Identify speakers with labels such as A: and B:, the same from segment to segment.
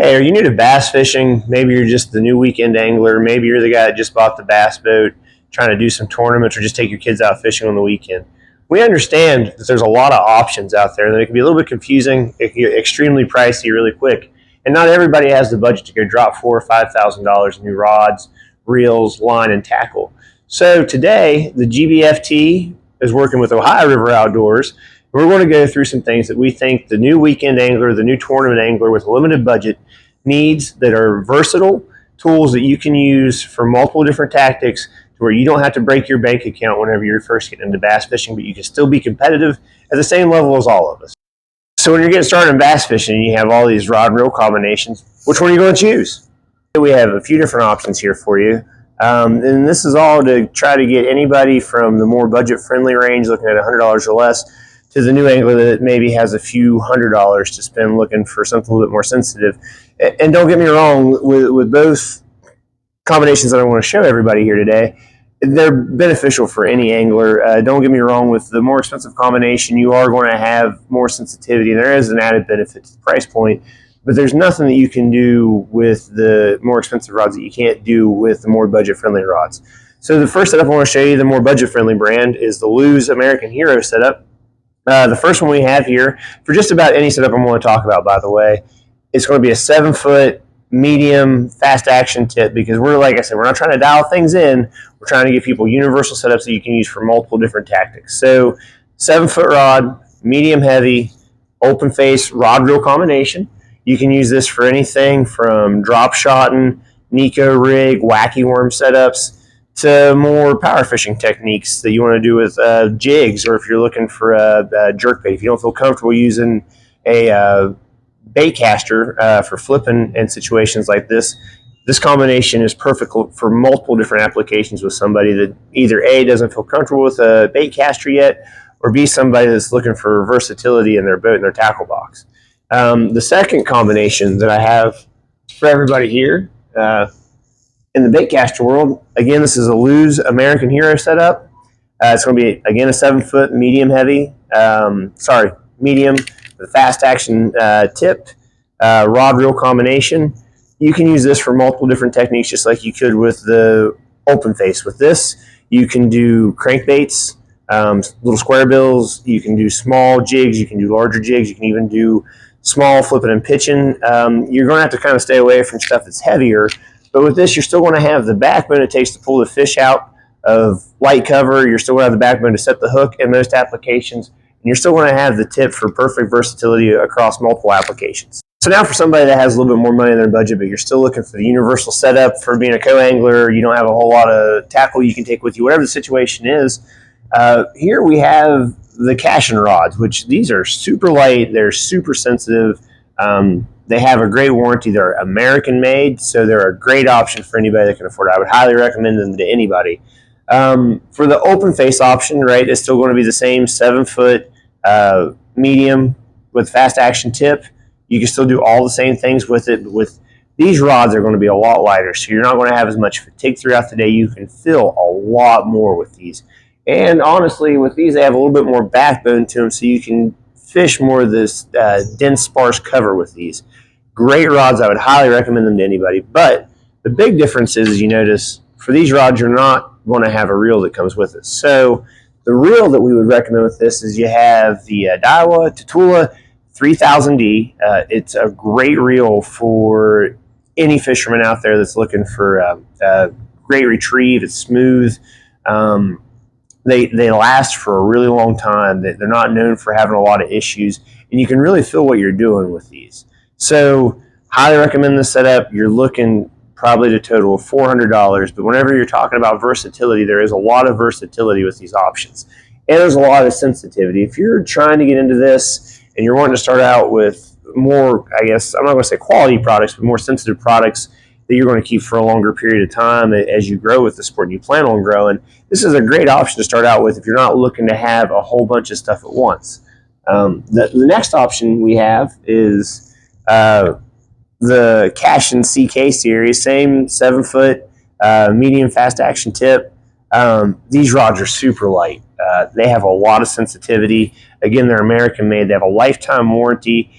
A: Hey, are you new to bass fishing? Maybe you're just the new weekend angler. Maybe you're the guy that just bought the bass boat, trying to do some tournaments or just take your kids out fishing on the weekend. We understand that there's a lot of options out there, and it can be a little bit confusing. It can get extremely pricey really quick, and not everybody has the budget to go drop $4,000 or $5,000 in new rods, reels, line, and tackle. So today, the GBFT is working with Ohio River Outdoors. We're going to go through some things that we think the new weekend angler, the new tournament angler with a limited budget needs, that are versatile tools that you can use for multiple different tactics, to where you don't have to break your bank account whenever you're first getting into bass fishing, but you can still be competitive at the same level as all of us. So when you're getting started in bass fishing, you have all these rod and reel combinations. Which one are you going to choose? We have a few different options here for you. And this is all to try to get anybody from the more budget-friendly range, looking at $100 or less, to the new angler that maybe has a few $100s to spend looking for something a little bit more sensitive. And don't get me wrong, with both combinations that I want to show everybody here today, they're beneficial for any angler. Don't get me wrong, with the more expensive combination, you are going to have more sensitivity, and there is an added benefit to the price point. But there's nothing that you can do with the more expensive rods that you can't do with the more budget-friendly rods. So the first setup I want to show you, the more budget-friendly brand, is the Lew's American Hero setup. The first one we have here, for just about any setup I'm going to talk about, by the way, it's going to be a 7-foot medium fast action tip, because we're, like I said, we're not trying to dial things in. We're trying to give people universal setups that you can use for multiple different tactics. So 7-foot rod, medium heavy, open face rod reel combination. You can use this for anything from drop shotting, Nico rig, wacky worm setups, to more power fishing techniques that you want to do with jigs, or if you're looking for a jerkbait. If you don't feel comfortable using a bait caster for flipping in situations like this, this combination is perfect for multiple different applications with somebody that either A, doesn't feel comfortable with a bait caster yet, or B, somebody that's looking for versatility in their boat and their tackle box. The second combination that I have for everybody here, in the baitcaster world, again, this is a Lew's American Hero setup. It's going to be, again, a 7-foot medium heavy, medium with fast action tip, rod reel combination. You can use this for multiple different techniques, just like you could with the open face. With this, you can do crankbaits, little square bills. You can do small jigs. You can do larger jigs. You can even do small flipping and pitching. You're going to have to kind of stay away from stuff that's heavier. But with this, you're still going to have the backbone it takes to pull the fish out of light cover. You're still going to have the backbone to set the hook in most applications. And you're still going to have the tip for perfect versatility across multiple applications. So now for somebody that has a little bit more money in their budget, but you're still looking for the universal setup for being a co-angler, you don't have a whole lot of tackle you can take with you, whatever the situation is, here we have the cashin rods, which these are super light. They're super sensitive. They have a great warranty. They're American made, so they're a great option for anybody that can afford it. I would highly recommend them to anybody. For the open face option, right, it's still going to be the same 7-foot medium with fast action tip. You can still do all the same things with it, but with these rods are going to be a lot lighter, so you're not going to have as much fatigue throughout the day. You can feel a lot more with these. And honestly, with these, they have a little bit more backbone to them, so you can fish more of this dense, sparse cover with these. Great rods. I would highly recommend them to anybody. But the big difference is, you notice, for these rods, you're not going to have a reel that comes with it. So the reel that we would recommend with this is you have the Daiwa Tatula 3000D. It's a great reel for any fisherman out there that's looking for a great retrieve. It's smooth. They last for a really long time. They're not known for having a lot of issues, and you can really feel what you're doing with these. So highly recommend this setup. You're looking probably to total of $400, but whenever you're talking about versatility, there is a lot of versatility with these options, and there's a lot of sensitivity. If you're trying to get into this and you're wanting to start out with more, I guess, I'm not going to say quality products, but more sensitive products that you're going to keep for a longer period of time as you grow with the sport and you plan on growing, this is a great option to start out with if you're not looking to have a whole bunch of stuff at once. The next option we have is the Cashin CK series, same 7-foot medium fast action tip. These rods are super light. They have a lot of sensitivity. Again, they're American made. They have a lifetime warranty.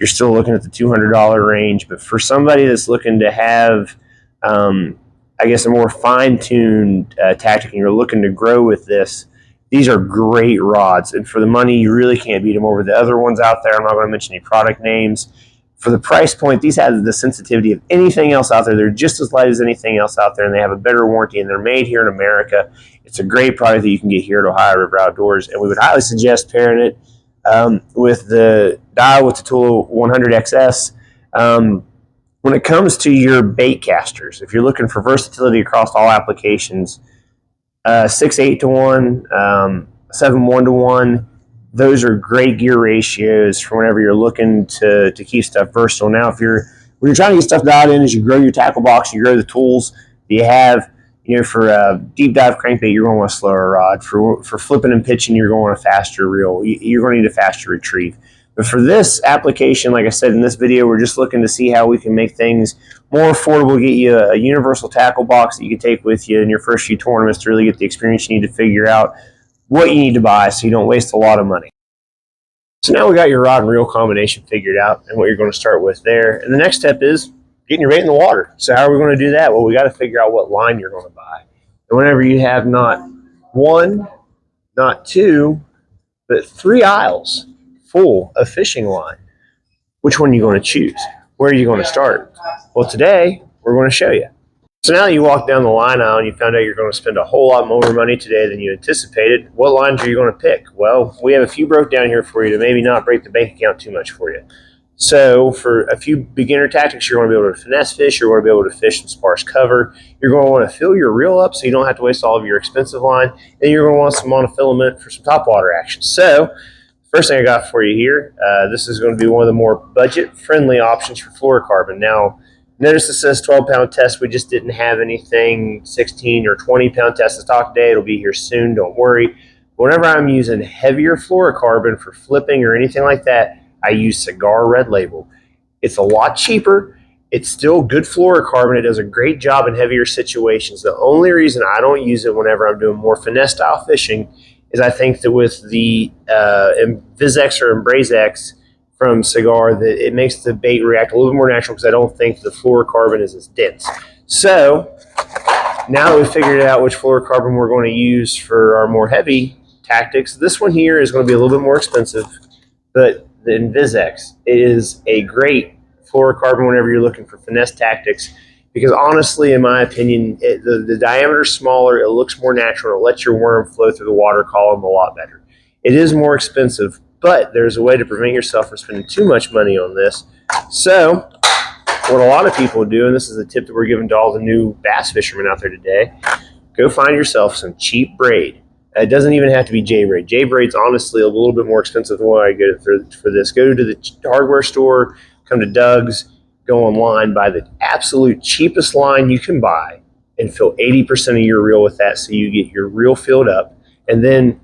A: you're still looking at the $200 range. But for somebody that's looking to have, I guess, a more fine-tuned tactic, and you're looking to grow with this, these are great rods. And for the money, you really can't beat them over the other ones out there. I'm not going to mention any product names. For the price point, these have the sensitivity of anything else out there. They're just as light as anything else out there, and they have a better warranty, and they're made here in America. It's a great product that you can get here at Ohio River Outdoors, and we would highly suggest pairing it with the dial with the Tool 100XS. When it comes to your bait casters, if you're looking for versatility across all applications, 6-8 to 1, 7-1 to 1, those are great gear ratios for whenever you're looking to keep stuff versatile. Now, when you're trying to get stuff dialed in as you grow your tackle box, you grow the tools that you have, for a deep dive crankbait, you're going to want a slower rod. For flipping and pitching, you're going to want a faster reel. You're going to need a faster retrieve. But for this application, like I said in this video, we're just looking to see how we can make things more affordable, get you a universal tackle box that you can take with you in your first few tournaments to really get the experience you need to figure out what you need to buy so you don't waste a lot of money. So now we got your rod and reel combination figured out and what you're going to start with there. And the next step is getting your bait in the water. So how are we going to do that? Well, we got to figure out what line you're going to buy. And whenever you have not one, not two, but 3 aisles full of fishing line, which one are you going to choose? Where are you going to start? Well, today we're going to show you. So now that you walk down the line aisle and you found out you're going to spend a whole lot more money today than you anticipated, what lines are you going to pick? Well, we have a few broke down here for you to maybe not break the bank account too much for you. So for a few beginner tactics, you're going to be able to finesse fish, you're going to be able to fish some sparse cover, you're going to want to fill your reel up so you don't have to waste all of your expensive line, and you're going to want some monofilament for some topwater action. So first thing I got for you here, this is going to be one of the more budget-friendly options for fluorocarbon. Now, notice it says 12-pound test. We just didn't have anything 16 or 20-pound test to stock today. It'll be here soon. Don't worry. Whenever I'm using heavier fluorocarbon for flipping or anything like that, I use Cigar Red Label. It's a lot cheaper. It's still good fluorocarbon. It does a great job in heavier situations. The only reason I don't use it whenever I'm doing more finesse-style fishing is I think that with the Vizex or EmbraceX from Cigar, that it makes the bait react a little bit more natural because I don't think the fluorocarbon is as dense. So now that we've figured out which fluorocarbon we're going to use for our more heavy tactics, this one here is going to be a little bit more expensive, but the Vizex is a great fluorocarbon whenever you're looking for finesse tactics, because honestly, in my opinion, the diameter is smaller, it looks more natural, it lets your worm flow through the water column a lot better. It is more expensive, but there's a way to prevent yourself from spending too much money on this. So what a lot of people do, and this is a tip that we're giving to all the new bass fishermen out there today, go find yourself some cheap braid. It doesn't even have to be J-braid. J-braid's honestly a little bit more expensive than what I get for this. Go to the hardware store, come to Doug's, go online, buy the absolute cheapest line you can buy, and fill 80% of your reel with that so you get your reel filled up, and then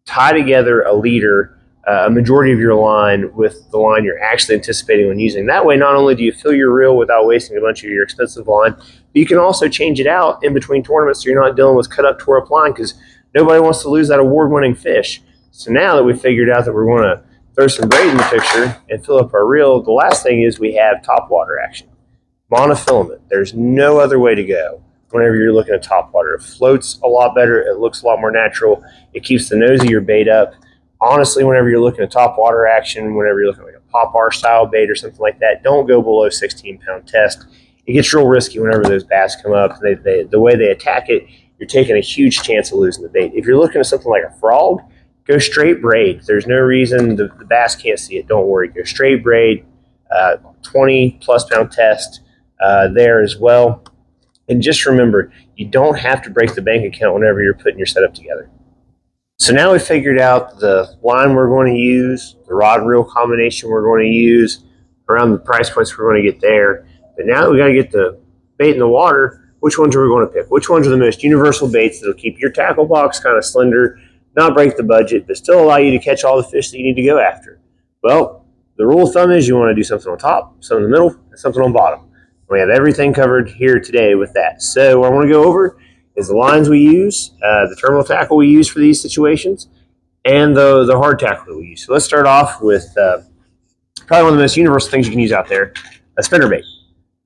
A: tie together a leader, a majority of your line with the line you're actually anticipating when using. That way, not only do you fill your reel without wasting a bunch of your expensive line, but you can also change it out in between tournaments so you're not dealing with cut up, tore up line, because nobody wants to lose that award-winning fish. So now that we've figured out that we're going to throw some braid in the picture and fill up our reel, the last thing is we have topwater action. Monofilament. There's no other way to go whenever you're looking at topwater. It floats a lot better. It looks a lot more natural. It keeps the nose of your bait up. Honestly, whenever you're looking at topwater action, whenever you're looking at like a pop-ar style bait or something like that, don't go below 16-pound test. It gets real risky whenever those bass come up. The way they attack it, you're taking a huge chance of losing the bait. If you're looking at something like a frog, go straight braid. There's no reason the bass can't see it. Don't worry. Go straight braid, 20-plus pound test there as well. And just remember, you don't have to break the bank account whenever you're putting your setup together. So now we've figured out the line we're going to use, the rod and reel combination we're going to use, around the price points we're going to get there. But now that we got to get the bait in the water, which ones are we going to pick? Which ones are the most universal baits that will keep your tackle box kind of slender, not break the budget, but still allow you to catch all the fish that you need to go after? Well, the rule of thumb is you want to do something on top, something in the middle, and something on bottom. We have everything covered here today with that. So what I want to go over is the lines we use, the terminal tackle we use for these situations, and the hard tackle that we use. So let's start off with Probably one of the most universal things you can use out there, a spinnerbait.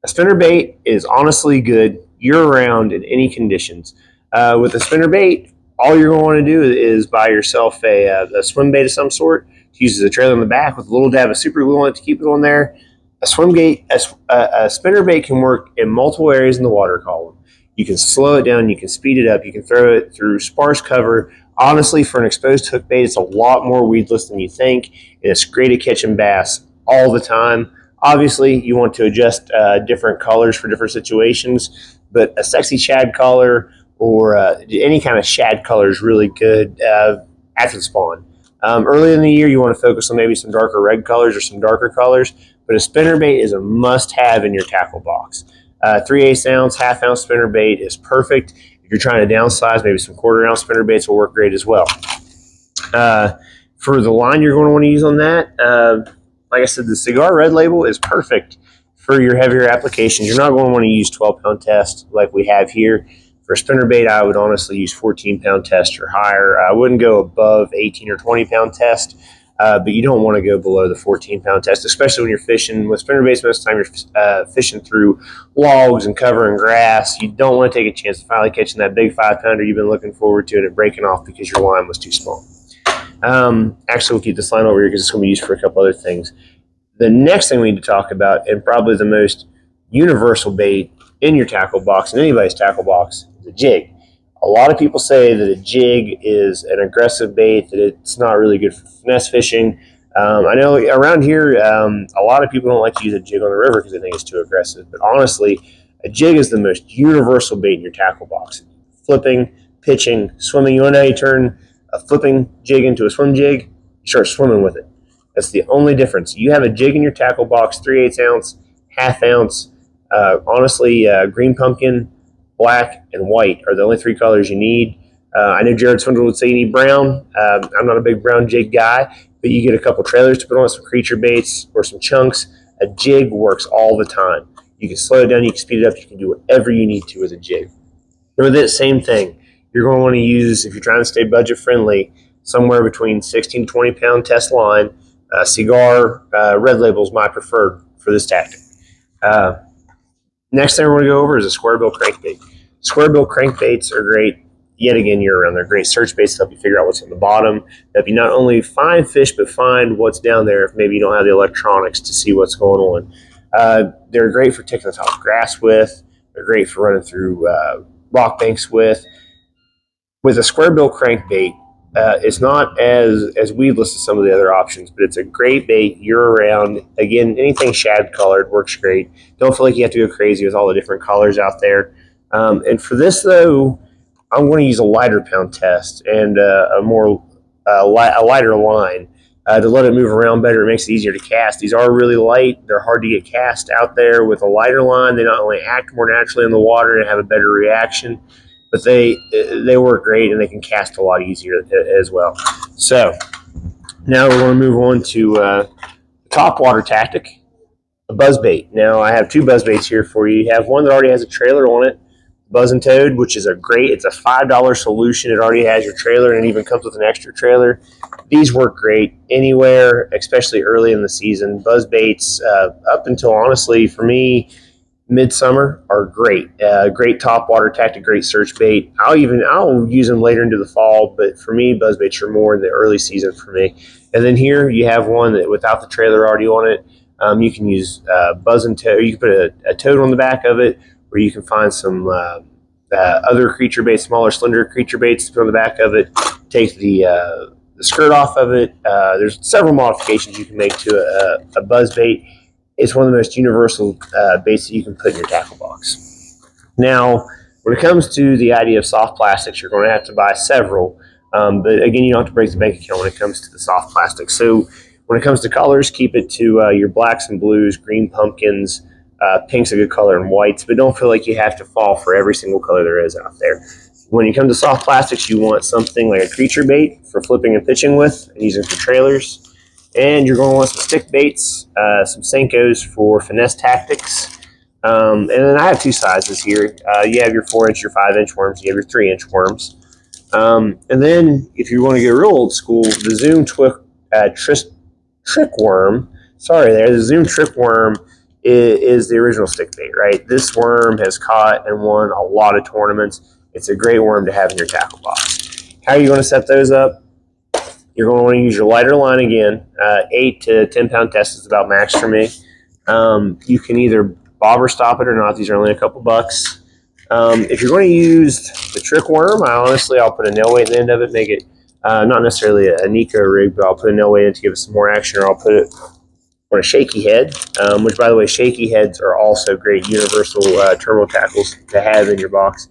A: A spinnerbait is honestly good year-round in any conditions. With a spinnerbait, all you're going to want to do is buy yourself a swim bait of some sort. It uses a trailer in the back with a little dab of super glue on it to keep it on there. A spinnerbait can work in multiple areas in the water column. You can slow it down, you can speed it up, you can throw it through sparse cover. Honestly, for an exposed hook bait, it's a lot more weedless than you think, and it's great at catching bass all the time. Obviously, you want to adjust different colors for different situations, but a sexy shad color or any kind of shad color is really good after the spawn. Early in the year, you want to focus on maybe some darker red colors or some darker colors, but a spinnerbait is a must-have in your tackle box. 3/8 ounce, half-ounce spinnerbait is perfect. If you're trying to downsize, maybe some quarter-ounce spinnerbaits will work great as well. For the line you're going to want to use on that, like I said, the Cigar Red Label is perfect for your heavier applications. You're not going to want to use 12-pound test like we have here. For spinnerbait, I would honestly use 14-pound test or higher. I wouldn't go above 18 or 20-pound test, but you don't want to go below the 14-pound test, especially when you're fishing with spinnerbaits. Most of the time you're fishing through logs and cover and grass. You don't want to take a chance of finally catching that big 5-pounder you've been looking forward to and it breaking off because your line was too small. Actually, we'll keep this line over here because it's going to be used for a couple other things. The next thing we need to talk about, and probably the most universal bait in your tackle box, in anybody's tackle box, is a jig. A lot of people say that a jig is an aggressive bait, that it's not really good for finesse fishing. I know around here, a lot of people don't like to use a jig on the river because they think it's too aggressive. But honestly, a jig is the most universal bait in your tackle box. Flipping, pitching, swimming. You want to know how you turn a flipping jig into a swim jig? You start swimming with it. That's the only difference. You have a jig in your tackle box, 3/8 ounce, half ounce. Honestly, green pumpkin, black, and white are the only 3 colors you need. I know Jared Swindle would say you need brown. I'm not a big brown jig guy, but you get a couple trailers to put on some creature baits or some chunks. A jig works all the time. You can slow it down, you can speed it up, you can do whatever you need to with a jig. And with it, same thing. You're going to want to use, if you're trying to stay budget friendly, somewhere between 16 to 20 pound test line. Cigar Red Label is my preferred for this tactic. Next thing we're going to go over is a square bill crankbait. Square bill crankbaits are great yet again year round. They're great search baits to help you figure out what's on the bottom, help you not only find fish but find what's down there if maybe you don't have the electronics to see what's going on. They're great for taking the top of grass with. They're great for running through rock banks with. With a square bill crankbait, it's not as weedless as some of the other options, but it's a great bait year-round. Again, anything shad colored works great. Don't feel like you have to go crazy with all the different colors out there. And for this, though, I'm going to use a lighter pound test and a lighter line to let it move around better. It makes it easier to cast. These are really light. They're hard to get cast out there. With a lighter line, they not only act more naturally in the water and have a better reaction, but they work great and they can cast a lot easier as well. So now we're going to move on to the top water tactic, a buzz bait. Now I have 2 buzz baits here for you. You have one that already has a trailer on it, Buzz and Toad, which is it's a $5 solution. It already has your trailer and it even comes with an extra trailer. These work great anywhere, especially early in the season. Buzz baits, up until honestly for me, midsummer are great. Great top water tactic, great search bait. I'll use them later into the fall, but for me, buzz baits are more in the early season for me. And then here you have one that without the trailer already on it. You can use Buzz and Toad. You can put a toad on the back of it, or you can find some other creature baits, smaller, slender creature baits to put on the back of it. Take the skirt off of it. There's several modifications you can make to a buzz bait. It's one of the most universal baits that you can put in your tackle box. Now, when it comes to the idea of soft plastics, you're going to have to buy several. But again, you don't have to break the bank account when it comes to the soft plastics. So when it comes to colors, keep it to your blacks and blues, green pumpkins, pink's a good color, and whites. But don't feel like you have to fall for every single color there is out there. When you come to soft plastics, you want something like a creature bait for flipping and pitching with and using for trailers. And you're going to want some stick baits, some Senkos for finesse tactics. And then I have 2 sizes here. You have your 4-inch, your 5-inch worms. You have your 3-inch worms. And then if you want to get real old school, the Zoom Trick Worm sorry there, the Zoom trick worm is the original stick bait, right? This worm has caught and won a lot of tournaments. It's a great worm to have in your tackle box. How are you going to set those up? You're going to want to use your lighter line again. 8 to 10 pound test is about max for me. You can either bob or stop it or not. These are only a couple bucks. If you're going to use the trick worm, I'll put a nail weight in the end of it, make it not necessarily a Nico rig, but I'll put a nail weight in to give it some more action, or I'll put it on a shaky head, which, by the way, shaky heads are also great universal terminal tackles to have in your box.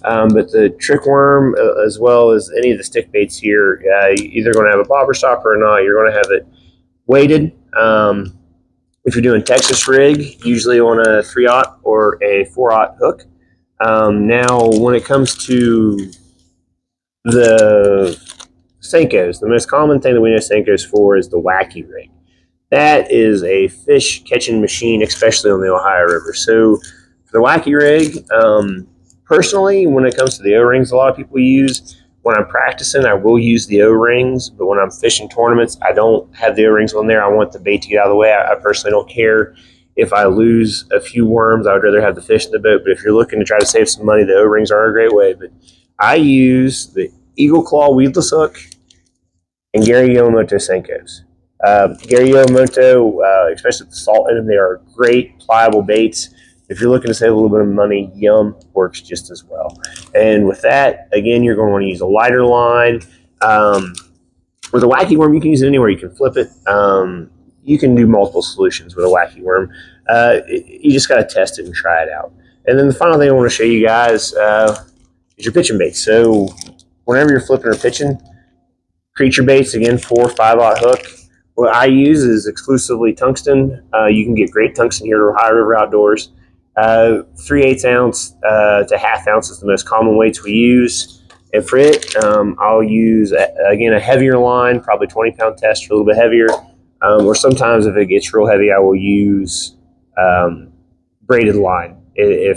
A: But the trick worm, as well as any of the stick baits here, you're either going to have a bobber stopper or not. You're going to have it weighted. If you're doing Texas rig, usually on a 3/0 or a 4/0 hook. Now, when it comes to the Senkos, the most common thing that we know Senkos for is the wacky rig. That is a fish catching machine, especially on the Ohio River. So for the wacky rig, personally, when it comes to the O-rings, a lot of people use, when I'm practicing, I will use the O-rings, but when I'm fishing tournaments, I don't have the O-rings on there. I want the bait to get out of the way. I personally don't care if I lose a few worms. I would rather have the fish in the boat, but if you're looking to try to save some money, the O-rings are a great way. But I use the Eagle Claw weedless hook and Gary Yamamoto Senkos. Gary Yamamoto, especially with the salt in them, they are great pliable baits. If you're looking to save a little bit of money, Yum works just as well. And with that, again, you're going to want to use a lighter line. With a wacky worm, you can use it anywhere. You can flip it. You can do multiple solutions with a wacky worm. You just got to test it and try it out. And then the final thing I want to show you guys is your pitching baits. So whenever you're flipping or pitching, creature baits, again, 4 or 5/0 hook. What I use is exclusively tungsten. You can get great tungsten here at Ohio River Outdoors. 3/8 ounce to ½ ounce is the most common weights we use. And for it, I'll use, again, a heavier line, probably 20-pound test for a little bit heavier. Or sometimes if it gets real heavy, I will use braided line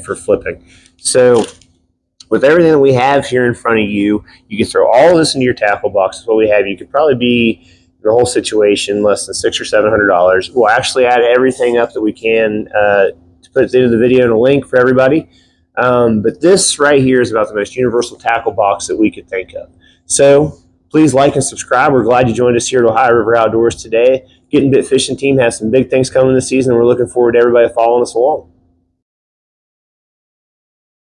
A: for flipping. So with everything that we have here in front of you, you can throw all of this into your tackle box. That's what we have. You could probably be the whole situation less than $600 or $700. We'll actually add everything up that we can to put at the end of the video in a link for everybody. But this right here is about the most universal tackle box that we could think of. So please like and subscribe. We're glad you joined us here at Ohio River Outdoors today. Getting Bit Fishing team has some big things coming this season. We're looking forward to everybody following us along.